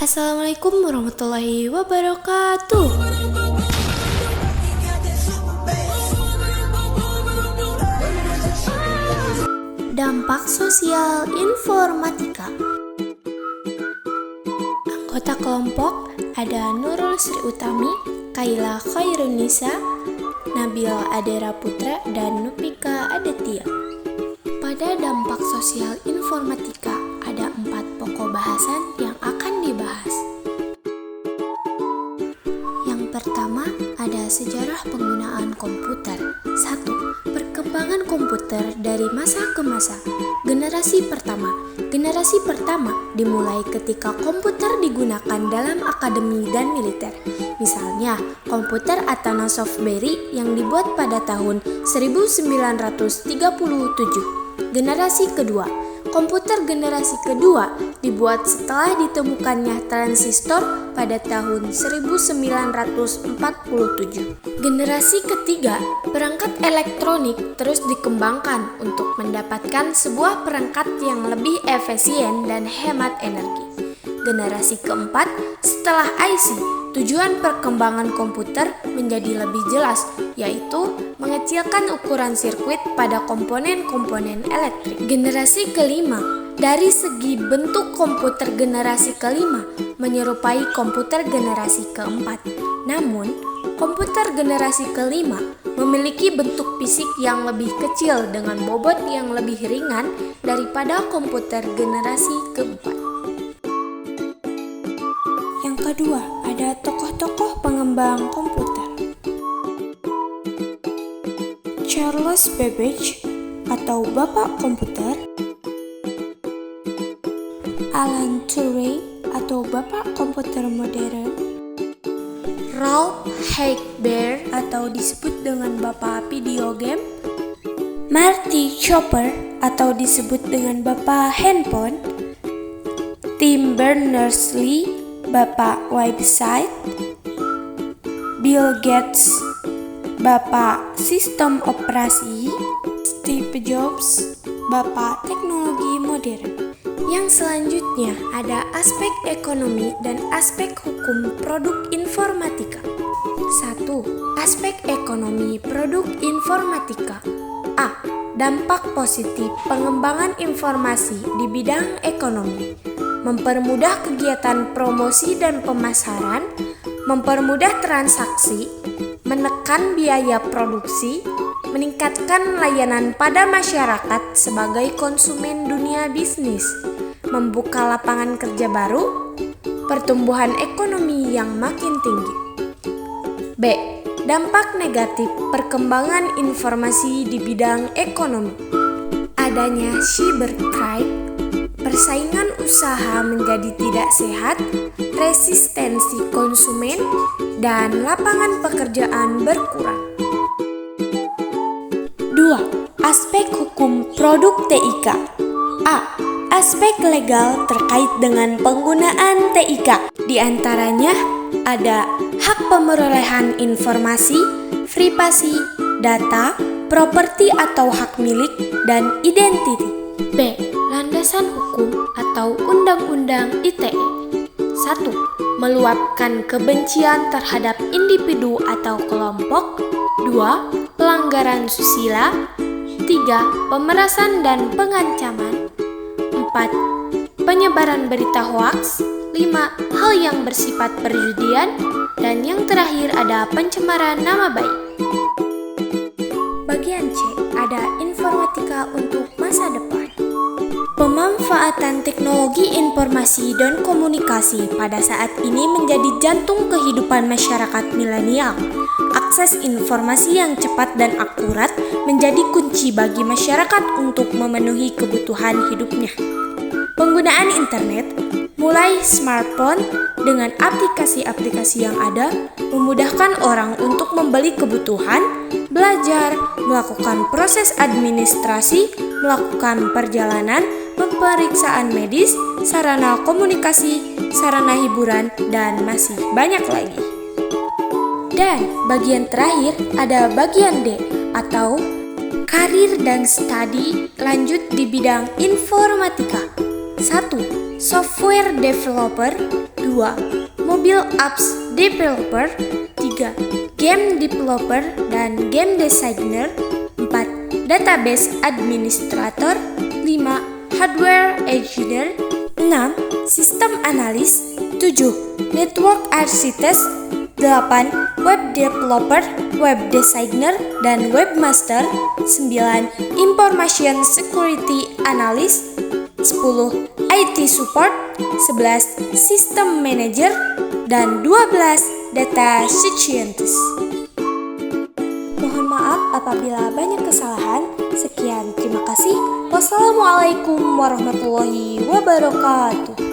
Assalamualaikum warahmatullahi wabarakatuh. Dampak sosial informatika. Anggota kelompok ada Nurul Sri Utami, Kaila Khairunisa, Nabil Adera Putra, dan Nupika Aditya. Pada dampak sosial informatika ada 4 pokok bahasan yang akan dibahas. Yang pertama ada sejarah penggunaan komputer. 1. Perkembangan komputer dari masa ke masa. Generasi pertama dimulai ketika komputer digunakan dalam akademi dan militer. Misalnya, komputer Atana Softberry yang dibuat pada tahun 1937. Generasi kedua. Komputer generasi kedua dibuat setelah ditemukannya transistor pada tahun 1947. Generasi ketiga, perangkat elektronik terus dikembangkan untuk mendapatkan sebuah perangkat yang lebih efisien dan hemat energi. Generasi keempat, setelah IC, tujuan perkembangan komputer menjadi lebih jelas, yaitu mengecilkan ukuran sirkuit pada komponen-komponen elektrik. Generasi kelima, dari segi bentuk komputer generasi kelima menyerupai komputer generasi keempat. Namun, komputer generasi kelima memiliki bentuk fisik yang lebih kecil dengan bobot yang lebih ringan daripada komputer generasi keempat. Yang kedua, ada tokoh-tokoh pengembang komputer. Charles Babbage atau Bapak Komputer, Alan Turing atau Bapak Komputer Modern, Ralph Haber atau disebut dengan Bapak Video Game, Marty Chopper atau disebut dengan Bapak Handphone, Tim Berners-Lee, Bapak Website, Bill Gates, Bapak Sistem Operasi, Steve Jobs, Bapak Teknologi Modern. Yang selanjutnya ada aspek ekonomi dan aspek hukum produk informatika. 1. Aspek ekonomi produk informatika. A. Dampak positif pengembangan informasi di bidang ekonomi. Mempermudah kegiatan promosi dan pemasaran, mempermudah transaksi, menekan biaya produksi, meningkatkan layanan pada masyarakat sebagai konsumen dunia bisnis, membuka lapangan kerja baru, pertumbuhan ekonomi yang makin tinggi. B. Dampak negatif perkembangan informasi di bidang ekonomi. Adanya cybercrime, persaingan usaha menjadi tidak sehat, resistensi konsumen, dan lapangan pekerjaan berkurang. 2. Aspek hukum produk TIK. A. Aspek legal terkait dengan penggunaan TIK. Di antaranya ada hak pemerolehan informasi, privasi, data, properti atau hak milik, dan identiti. B. Landasan hukum atau Undang-Undang ITE. 1. Meluapkan kebencian terhadap individu atau kelompok. 2. Pelanggaran susila. 3. Pemerasan dan pengancaman. 4. Penyebaran berita hoaks. 5. Hal yang bersifat perjudian. Dan yang terakhir ada pencemaran nama baik. Bagian C ada informatika untuk masa depan. Pemanfaatan teknologi informasi dan komunikasi pada saat ini menjadi jantung kehidupan masyarakat milenial. Akses informasi yang cepat dan akurat menjadi kunci bagi masyarakat untuk memenuhi kebutuhan hidupnya. Penggunaan internet, mulai smartphone dengan aplikasi-aplikasi yang ada, memudahkan orang untuk membeli kebutuhan, belajar, melakukan proses administrasi, melakukan perjalanan, pemeriksaan medis, sarana komunikasi, sarana hiburan, dan masih banyak lagi. Dan bagian terakhir ada bagian D atau karir dan studi lanjut di bidang informatika. 1. Software developer. 2. Mobile apps developer. 3. Game developer dan game designer. 4. Database administrator. 5. Hardware engineer. 6. Sistem analis. 7. Network architect. 8. Web developer, web designer, dan webmaster. 9. Information security analyst. 10. IT support. 11. System manager. Dan 12. Data scientist. Mohon maaf apabila banyak kesalahan. Sekian, terima kasih. Wassalamualaikum warahmatullahi wabarakatuh.